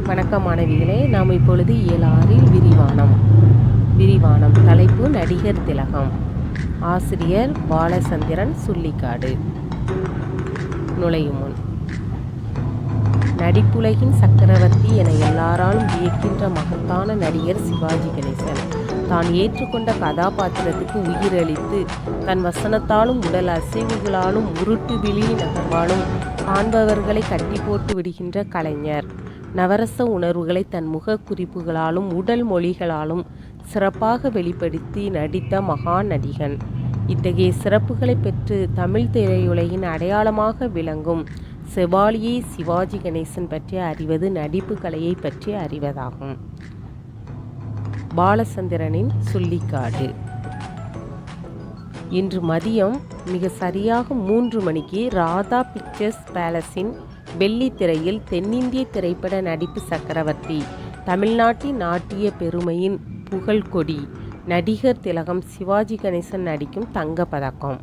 வணக்கம் மாணவிகளே, நாம் இப்பொழுது இயலாறில் விரிவானம் தலைப்பு நடிகர் திலகம். ஆசிரியர் பாலச்சந்திரன், சுள்ளிக்காடு. நுழையும் முன், நடிப்புலகின் சக்கரவர்த்தி என எல்லாராலும் வியக்கின்ற மகத்தான நடிகர் சிவாஜி கணேசன் தான் ஏற்றுக்கொண்ட கதாபாத்திரத்துக்கு உயிரளித்து தன் வசனத்தாலும் உடல் அசைவுகளாலும் உருட்டு விழி நகர்வாலும் காண்பவர்களை கட்டி போட்டு விடுகின்ற கலைஞர். நவரச உணர்வுகளை தன் முக குறிப்புகளாலும் உடல் மொழிகளாலும் சிறப்பாக வெளிப்படுத்தி நடித்த மகா நடிகன். இத்தகைய சிறப்புகளை பெற்று தமிழ் திரையுலகின் அடையாளமாக விளங்கும் செவாலியே சிவாஜி கணேசன் பற்றி அறிவது நடிப்பு கலையை பற்றி அறிவதாகும். பாலச்சந்திரனின் சுள்ளிக்காடு. இன்று மதியம் மிக சரியாக 3 மணிக்கு ராதா பிக்சர்ஸ் பேலஸின் வெள்ளித்திரையில் தென்னிந்திய திரைப்பட நடிப்பு சக்கரவர்த்தி, தமிழ்நாட்டின் நாட்டிய பெருமையின் புகழ்கொடி நடிகர் திலகம் சிவாஜி கணேசன் நடிக்கும் தங்கப்பதக்கம்.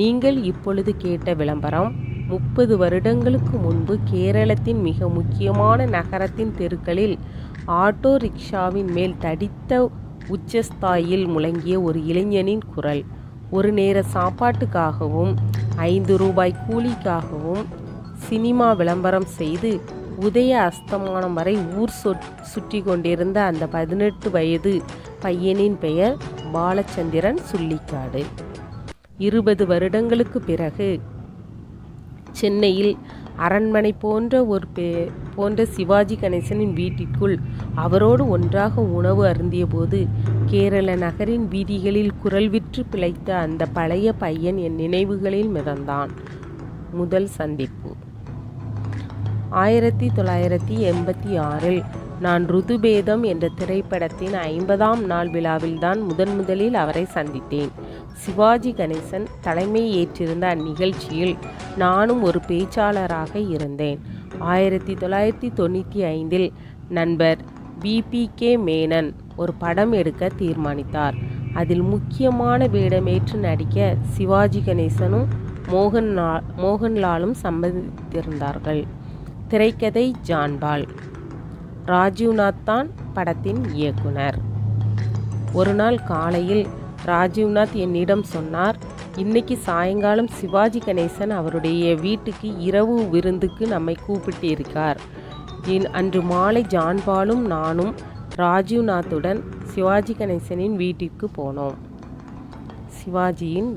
நீங்கள் இப்பொழுது கேட்ட விளம்பரம் 30 வருடங்களுக்கு முன்பு கேரளத்தின் மிக முக்கியமான நகரத்தின் தெருக்களில் ஆட்டோ ரிக்ஷாவின் மேல் தடித்த உச்சஸ்தாயில் முழங்கிய ஒரு இளைஞனின் குரல். ஒரு நேர சாப்பாட்டுக்காகவும் 5 ரூபாய் கூலிக்காகவும் சினிமா விளம்பரம் செய்து உதய அஸ்தமானம் வரை ஊர் சுற்றி கொண்டிருந்த அந்த 18 வயது பையனின் பெயர் பாலச்சந்திரன் சுள்ளிக்காடு. 20 வருடங்களுக்கு பிறகு சென்னையில் அரண்மனை போன்ற சிவாஜி கணேசனின் வீட்டிற்குள் அவரோடு ஒன்றாக உணவு அருந்திய போது கேரள நகரின் வீதிகளில் குரல் விற்று பிழைத்த அந்த பழைய பையன் என் நினைவுகளில் மிதந்தான். முதல் சந்திப்பு 1986 நான் ருதுபேதம் என்ற திரைப்படத்தின் 50ஆம் நாள் விழாவில்தான் முதலில் அவரை சந்தித்தேன். சிவாஜி கணேசன் தலைமை ஏற்றிருந்த அந்நிகழ்ச்சியில் நானும் ஒரு பேச்சாளராக இருந்தேன். 1995 நண்பர் VPK மேனன் ஒரு படம் எடுக்க தீர்மானித்தார். அதில் முக்கியமான வேடமேற்று நடிக்க சிவாஜி கணேசனும் மோகன்லாலும் சம்மதித்திருந்தார்கள். திரைக்கதை ஜான்பால். ராஜீவ்நாத் தான் படத்தின் இயக்குனர். ஒரு நாள் காலையில் ராஜீவ்நாத் என்னிடம் சொன்னார், இன்னைக்கு சாயங்காலம் சிவாஜி கணேசன் அவருடைய வீட்டுக்கு இரவு விருந்துக்கு நம்மை கூப்பிட்டிருக்கார். அன்று மாலை ஜான்பாலும் நானும் ராஜீவ்நாத்துடன் சிவாஜி கணேசனின் வீட்டிற்கு போனோம். சிவாஜியின்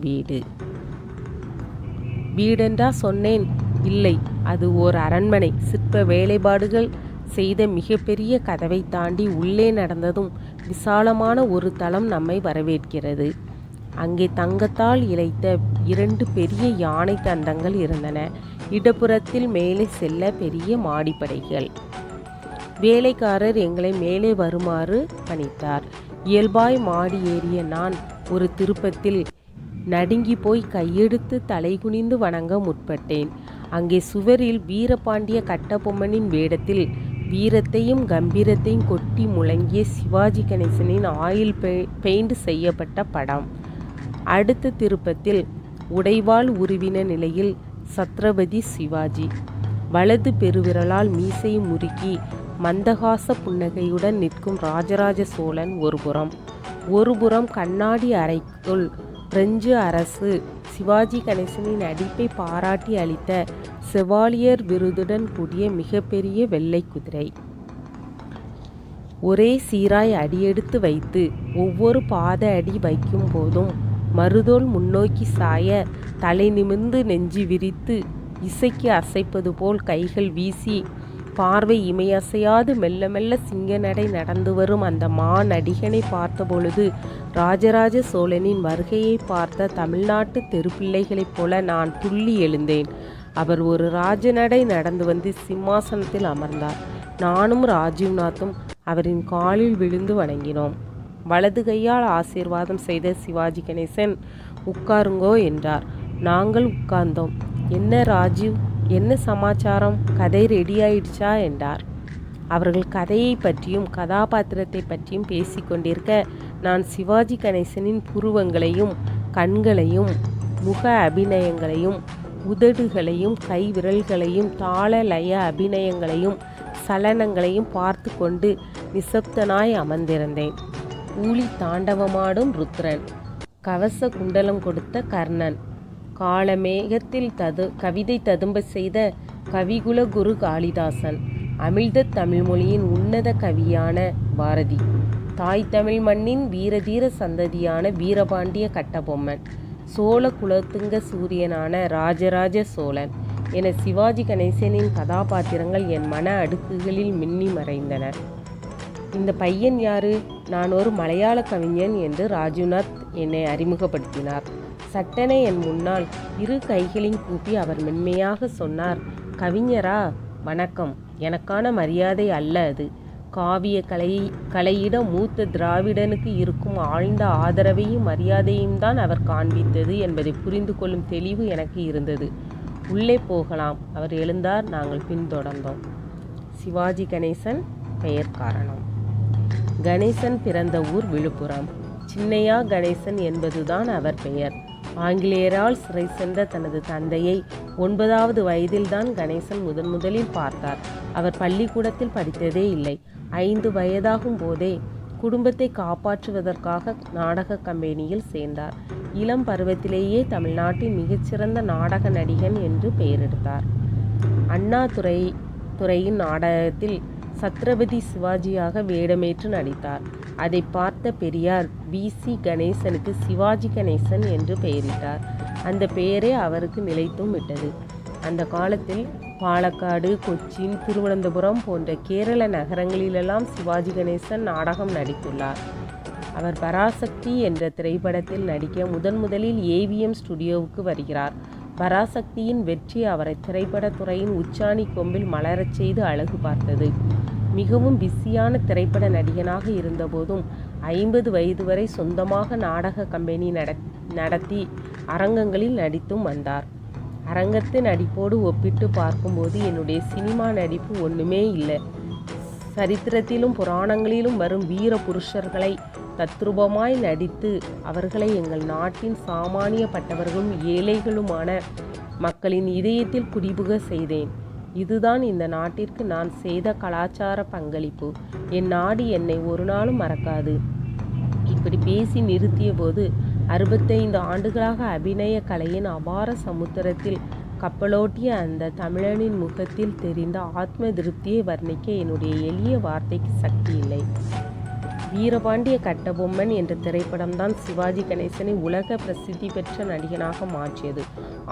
வீடென்றா சொன்னேன். இல்லை, அது ஓர் அரண்மனை. சிற்ப வேலைப்பாடுகள் செய்த மிகப்பெரிய கதவை தாண்டி உள்ளே நடந்ததும் விசாலமான ஒரு தளம் நம்மை வரவேற்கிறது. அங்கே தங்கத்தால் இழைத்த 2 பெரிய யானை தந்தங்கள் இருந்தன. இடப்புறத்தில் மேலே செல்ல பெரிய மாடிப்படைகள். வேலைக்காரர் எங்களை மேலே வருமாறு பணித்தார். இயல்பாய் மாடி ஏறிய நான் ஒரு திருப்பத்தில் நடுங்கி போய் கையெடுத்து தலைகுனிந்து வணங்க முற்பட்டேன். அங்கே சுவரில் வீரபாண்டிய கட்டபொம்மனின் வேடத்தில் வீரத்தையும் கம்பீரத்தையும் கொட்டி முழங்கிய சிவாஜி கணேசனின் ஆயில் பெயிண்ட் செய்யப்பட்ட படம். அடுத்த திருப்பத்தில் உடைவாள் உருவின நிலையில் சத்ரபதி சிவாஜி வலது பெருவிரலால் மீசையை முறுக்கி மந்தகாச புன்னகையுடன் நிற்கும் ராஜராஜ சோழன் ஒருபுறம் கண்ணாடி அறைக்குள் பிரெஞ்சு அரசு சிவாஜி கணேசனின் நடிப்பை பாராட்டி அளித்த செவாலியர் விருதுடன் கூடிய மிகப்பெரிய வெள்ளை குதிரை. ஒரே சீராய் அடியெடுத்து வைத்து ஒவ்வொரு பாத அடி வைக்கும் போதும் மறுதோல் முன்னோக்கி சாய தலை நிமிர்ந்து நெஞ்சு விரித்து இசைக்கு அசைப்பது போல் கைகள் வீசி பார்வை இமையசையாது மெல்ல மெல்ல சிங்க நடை நடந்து வரும் அந்த நடிகனை பார்த்தபொழுது ராஜராஜ சோழனின் வருகையை பார்த்த தமிழ்நாட்டு தெருப்பிள்ளைகளைப் போல நான் துள்ளி எழுந்தேன். அவர் ஒரு ராஜநடை நடந்து வந்து சிம்மாசனத்தில் அமர்ந்தார். நானும் ராஜீவ்நாத்தும் அவரின் காலில் விழுந்து வணங்கினோம். வலது கையால் ஆசீர்வாதம் செய்த சிவாஜி கணேசன், உட்காருங்கோ என்றார். நாங்கள் உட்கார்ந்தோம். என்ன ராஜீவ், என்ன சமாச்சாரம், கதை ரெடியாயிடுச்சா என்றார். அவர்கள் கதையை பற்றியும் கதாபாத்திரத்தை பற்றியும் பேசிக்கொண்டிருக்க நான் சிவாஜி கணேசனின் புருவங்களையும் கண்களையும் முக அபிநயங்களையும் உதடுகளையும் கைவிரல்களையும் தாள லய அபிநயங்களையும் சலனங்களையும் பார்த்து கொண்டு நிசப்தனாய் அமர்ந்திருந்தேன். ஊழி தாண்டவமாடும் ருத்ரன், கவச குண்டலம் கொடுத்த கர்ணன், காலமேகத்தில் கவிதை ததும்ப செய்த கவிகுல குரு காளிதாசன், அமிழ்த தமிழ்மொழியின் உன்னத கவியான பாரதி, தாய் தமிழ் மண்ணின் வீரதீர சந்ததியான வீரபாண்டிய கட்டபொம்மன், சோழ குலத்துங்க சூரியனான ராஜராஜ சோழன் என சிவாஜி கணேசனின் கதாபாத்திரங்கள் என் மன அடுக்குகளில் மின்னி மறைந்தன. இந்த பையன் யாரு? நான் ஒரு மலையாள கவிஞன் என்று ராஜுநாத் என்னை அறிமுகப்படுத்தினார். சட்டென என் முன்னால் இரு கைகளையும் கூப்பி அவர் மென்மையாக சொன்னார், கவிஞரா? வணக்கம். எனக்கான மரியாதை அல்ல அது. காவிய கலையிட மூத்த திராவிடனுக்கு இருக்கும் ஆழ்ந்த ஆதரவையும் மரியாதையும் தான் அவர் காண்பித்தது என்பதை புரிந்து கொள்ளும் தெளிவு எனக்கு இருந்தது. உள்ளே போகலாம். அவர் எழுந்தார். நாங்கள் பின்தொடர்ந்தோம். சிவாஜி கணேசன் பெயர் காரணம். கணேசன் பிறந்த ஊர் விழுப்புரம். சின்னையா கணேசன் என்பதுதான் அவர் பெயர். ஆங்கிலேயரால் சிறை சென்ற தனது தந்தையை 9வது வயதில்தான் கணேசன் முதலில் பார்த்தார். அவர் பள்ளிக்கூடத்தில் படித்ததே இல்லை. 5 வயதாகும் போதே குடும்பத்தை காப்பாற்றுவதற்காக நாடக கம்பெனியில் சேர்ந்தார். இளம் பருவத்திலேயே தமிழ்நாட்டின் மிகச்சிறந்த நாடக நடிகன் என்று பெயரெடுத்தார். அண்ணா துறையின் நாடகத்தில் சத்ரபதி சிவாஜியாக வேடமேற்று நடித்தார். அதை பார்த்த பெரியார் வி.சி. கணேசனுக்கு சிவாஜி கணேசன் என்று பெயரிட்டார். அந்த பெயரே அவருக்கு நிலைத்தும் விட்டது. அந்த காலத்தில் பாலக்காடு, கொச்சின், திருவனந்தபுரம் போன்ற கேரள நகரங்களிலெல்லாம் சிவாஜி கணேசன் நாடகம் நடித்துள்ளார். அவர் பராசக்தி என்ற திரைப்படத்தில் நடிக்க முதலில் ஏவிஎம் ஸ்டுடியோவுக்கு வருகிறார். பராசக்தியின் வெற்றி அவரை திரைப்படத்துறையின் உச்சாணி கொம்பில் மலரச் செய்து அழகு பார்த்தது. மிகவும் பிஸியான திரைப்பட நடிகனாக இருந்தபோதும் 50 வயது வரை சொந்தமாக நாடக கம்பெனி நடத்தி அரங்கங்களில் நடித்தும் வந்தார். அரங்கத்து நடிப்போடு ஒப்பிட்டு பார்க்கும்போது என்னுடைய சினிமா நடிப்பு ஒன்றுமே இல்லை. சரித்திரத்திலும் புராணங்களிலும் வரும் வீர புருஷர்களை தத்ரூபமாய் நடித்து அவர்களை எங்கள் நாட்டின் சாமானியப்பட்டவர்களும் ஏழைகளுமான மக்களின் இதயத்தில் குடிபுக செய்தேன். இதுதான் இந்த நாட்டிற்கு நான் செய்த கலாச்சார பங்களிப்பு. என் நாடு என்னை ஒரு நாளும் மறக்காது. இப்படி பேசி நிறுத்திய போது 65 ஆண்டுகளாக அபிநய கலையின் அபார சமுத்திரத்தில் கப்பலோட்டிய அந்த தமிழனின் முகத்தில் தெரிந்த ஆத்ம திருப்தியை வர்ணிக்க என்னுடைய எளிய வார்த்தைக்கு சக்தி இல்லை. வீரபாண்டிய கட்டபொம்மன் என்ற திரைப்படம்தான் சிவாஜி கணேசனை உலக பிரசித்தி பெற்ற நடிகனாக மாற்றியது.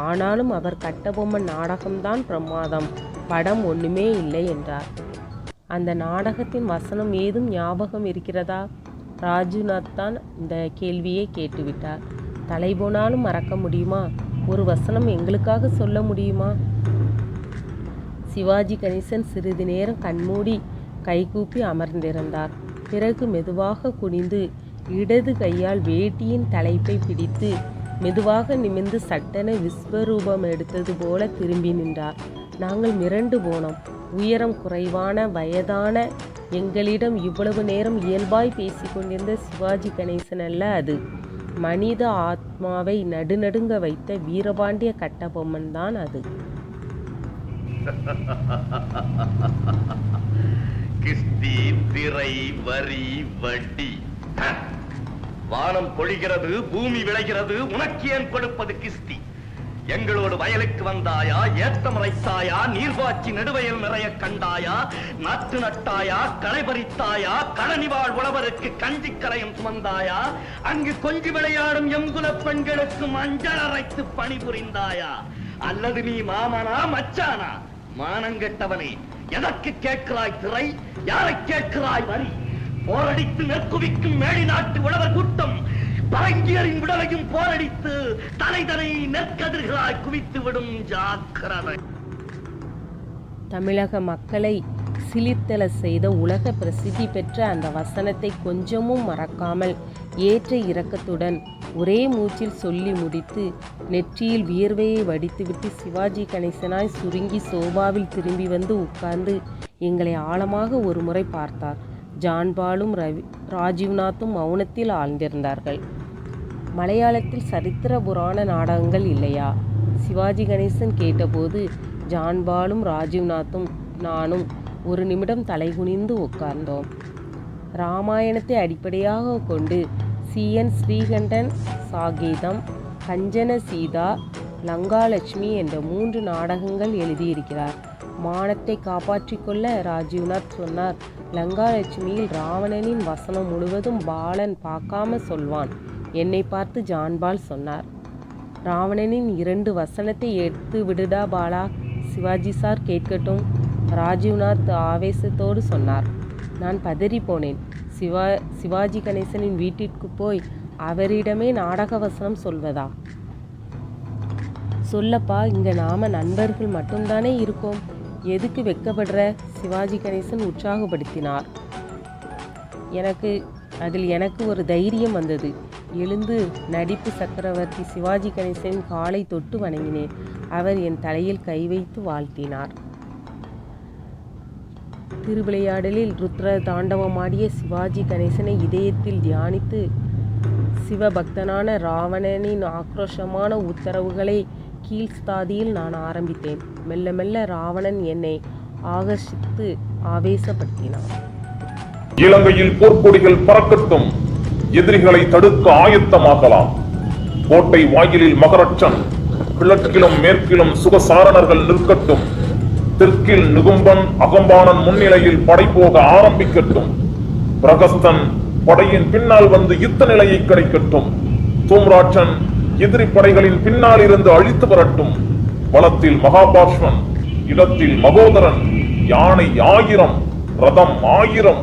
ஆனாலும் அவர் கட்டபொம்மன் நாடகம்தான் பிரமாதம், படம் ஒன்றுமே இல்லை என்றார். அந்த நாடகத்தின் வசனம் ஏதும் ஞாபகம் இருக்கிறதா? ராஜுநாத் தான் இந்த கேள்வியை கேட்டுவிட்டார். தலை போனாலும் மறக்க முடியுமா? ஒரு வசனம் எங்களுக்காக சொல்ல முடியுமா? சிவாஜி கணேசன் சிறிது நேரம் கண்மூடி கைகூப்பி அமர்ந்திருந்தார். பிறகு மெதுவாக குனிந்து இடது கையால் வேட்டியின் தலைப்பை பிடித்து மெதுவாக நிமிர்ந்து சட்டென விஸ்வரூபம் எடுத்தது போல திரும்பி நின்றார். நாங்கள் மிரண்டு போனோம். உயரம் குறைவான வயதான எங்களிடம் இவ்வளவு நேரம் இயல்பாய் பேசிக்கொண்டிருந்த சிவாஜி கணேசன் அல்ல அது. மனித ஆத்மாவை நடுநடுங்க வைத்த வீரபாண்டிய கட்டபொம்மன் தான் அது. கிஸ்தி, திரை, வரி, வட்டி. வானம் பொழிகிறது, பூமி விளைகிறது, உனக்கு ஏன் கொடுப்பது கிஸ்தி? எங்களோடு வயலுக்கு வந்தாயா? ஏத்தம் இறைத்தாயா? நீர்வாச்சி நெடுவயல் நிறைய கண்டாயா? நாற்று நட்டாயா? களை பறித்தாயா? களனிவாழ் உழவருக்கு கஞ்சி கரையும் சுமந்தாயா? அங்கு கொஞ்சி விளையாடும் எங்குல பெண்களுக்கு மஞ்சள் அரைத்து பணிபுரிந்தாயா? அல்லது நீ மாமனா மச்சானா? மானங்கெட்டவனே, எதற்கு கேட்கிறாய் திரை? யாரை கேட்கிறாய் வரி? போரடித்து நெற்குவிக்கும் மேடி நாட்டு உழவர் கூட்டம் பரங்கியரின் விடலையும் போரடித்து தலைதனை நெற்கதிர்களாய் குவித்து விடும். ஜாக்கிரதை. தமிழக மக்களை சிலிர்த்தல செய்த உலக பிரசித்தி பெற்ற அந்த வசனத்தை கொஞ்சமும் மறக்காமல் ஏற்ற இரக்கத்துடன் ஒரே மூச்சில் சொல்லி முடித்து நெற்றியில் வியர்வையை வடித்துவிட்டு சிவாஜி கணேசனாய் சுருங்கி சோபாவில் திரும்பி வந்து உட்கார்ந்து எங்களை ஆழமாக ஒரு முறை பார்த்தார். ஜான்பாலும் ராஜீவ்நாத்தும் மௌனத்தில் ஆழ்ந்திருந்தார்கள். மலையாளத்தில் சரித்திர புராண நாடகங்கள் இல்லையா? சிவாஜி கணேசன் கேட்டபோது ஜான்பாலும் ராஜீவ்நாத்தும் நானும் ஒரு நிமிடம் தலைகுனிந்து உட்கார்ந்தோம். இராமாயணத்தை அடிப்படையாக கொண்டு CN ஸ்ரீகண்டன் சாகீதம், கஞ்சன சீதா, லங்காலட்சுமி என்ற 3 நாடகங்கள் எழுதியிருக்கிறார். மானத்தை காப்பாற்றிக் கொள்ள ராஜீவ்நாத் சொன்னார். லங்காலட்சுமியில் ராவணனின் வசனம் முழுவதும் பாலன் பார்க்காம சொல்வான். என்னை பார்த்து ஜான்பால் சொன்னார், ராவணனின் 2 வசனத்தை எடுத்து விடுடா பாலா, சிவாஜி சார் கேட்கட்டும். ராஜீவ்நாத் ஆவேசத்தோடு சொன்னார். நான் பதறி போனேன். சிவாஜி கணேசனின் வீட்டிற்கு போய் அவரிடமே நாடக வசனம் சொல்வதா? சொல்லப்பா, இங்க நாம நண்பர்கள் மட்டும்தானே இருக்கோம், எதுக்கு வெட்கப்படுற? சிவாஜி கணேசன் உற்சாகப்படுத்தினார். எனக்கு ஒரு தைரியம் வந்தது. எழுந்து நடிப்பு சக்கரவர்த்தி சிவாஜி கணேசனின் காலை தொட்டு வணங்கினேன். அவர் என் தலையில் கை வைத்து வாழ்த்தினார். திருவிளையாடலில் ருத்ர தாண்டவமாடிய சிவாஜி கணேசனை இதயத்தில் தியானித்து சிவபக்தனான ராவணனின் ஆக்ரோஷமான உத்தரவுகளை கீழ்ஸ்தாதியில் நான் ஆரம்பித்தேன். மெல்ல மெல்ல ராவணன் என்னை ஆகர்ஷித்து ஆவேசப்படுத்தினான். இலங்கையில் போர்க்கொடிகள் பறக்கட்டும், எதிரிகளை தடுக்க ஆயத்தமாகலாம். கோட்டை வாயிலில் மகரட்சன், கிழக்கிலும் மேற்கிலும் சுகசாரணர்கள் நிற்கட்டும். தெற்கில் நிகும்பன் அகம்பானன் முன்னிலையில் படை போக ஆரம்பிக்கட்டும். பிரகஸ்தன் படையின் பின்னால் வந்து யுத்த நிலையை கிடைக்கட்டும். தூம்ராட்சன் எதிரி படைகளின் பின்னால் இருந்து அழித்து வரட்டும். வலத்தில் மகாபாஷ்வன், இடத்தில் மகோதரன், யானை 1000, ரதம் 1000,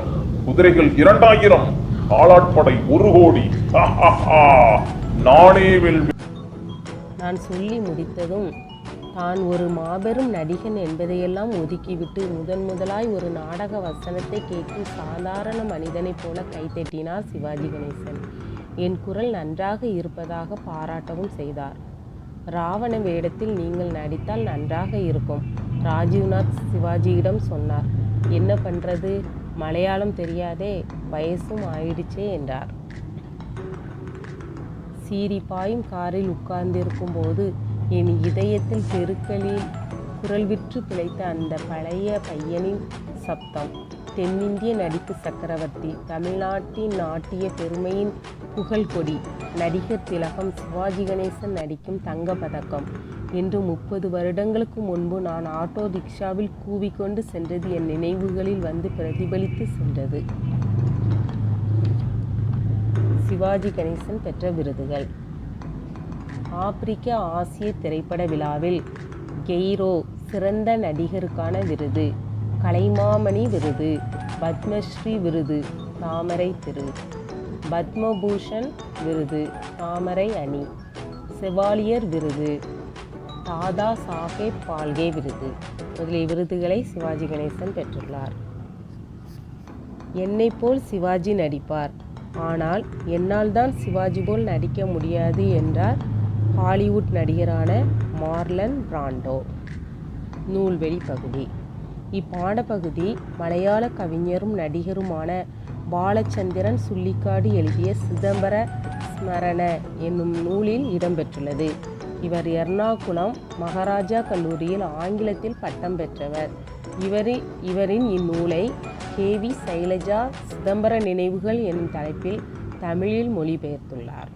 குதிரைகள் 2000, காலாட்படை 1 கோடி. நானே வெல்வேன். நான் சொல்லி முடித்ததும் தான் ஒரு மாபெரும் நடிகன் என்பதையெல்லாம் ஒதுக்கிவிட்டு முதலாய் ஒரு நாடக வசனத்தை கேட்கும் சாதாரண மனிதனைப் போல கைத்தட்டினார் சிவாஜி கணேசன். என் குரல் நன்றாக இருப்பதாக பாராட்டவும் செய்தார். ராவண வேடத்தில் நீங்கள் நடித்தால் நன்றாக இருக்கும், ராஜீவ்நாத் சிவாஜியிடம் சொன்னார். என்ன பண்றது, மலையாளம் தெரியாதே, வயசும் ஆயிடுச்சே என்றார். சீரிப்பாயும் காரில் உட்கார்ந்திருக்கும் போது என் இதயத்தில் தெருக்களில் குரல் விற்று பிழைத்த அந்த பழைய பையனின் சப்தம். தென்னிந்திய நடிப்பு சக்கரவர்த்தி, தமிழ்நாட்டின் நாட்டிய பெருமையின் புகழ்கொடி, நடிகர் திலகம் சிவாஜி கணேசன் நடிக்கும் தங்கப்பதக்கம் என்று 30 வருடங்களுக்கு முன்பு நான் ஆட்டோ ரிக்ஷாவில் கூவிக்கொண்டு சென்றது என் நினைவுகளில் வந்து பிரதிபலித்து சென்றது. சிவாஜி கணேசன் பெற்ற விருதுகள். ஆப்பிரிக்க ஆசிய திரைப்பட விழாவில் கெய்ரோ சிறந்த நடிகருக்கான விருது, கலைமாமணி விருது, பத்மஸ்ரீ விருது தாமரை திரு, பத்மபூஷன் விருது தாமரை அணி, செவாலியர் விருது, தாதா சாஹேப் பால்கே விருது முதலிய விருதுகளை சிவாஜி கணேசன் பெற்றுள்ளார். என்னை போல் சிவாஜி நடிப்பார், ஆனால் என்னால் தான் சிவாஜி போல் நடிக்க முடியாது என்றார் ஹாலிவுட் நடிகரான மார்லன் பிராண்டோ. நூல்வெளி பகுதி. இப்பாடப்பகுதி மலையாள கவிஞரும் நடிகருமான பாலச்சந்திரன் சுள்ளிக்காடு எழுதிய சிதம்பர ஸ்மரண என்னும் நூலில் இடம்பெற்றுள்ளது. இவர் எர்ணாகுளம் மகாராஜா கல்லூரியில் ஆங்கிலத்தில் பட்டம் பெற்றவர். இவரின் இந்நூலை KV சைலஜா சிதம்பர நினைவுகள் என்னும் தலைப்பில் தமிழில் மொழிபெயர்த்துள்ளார்.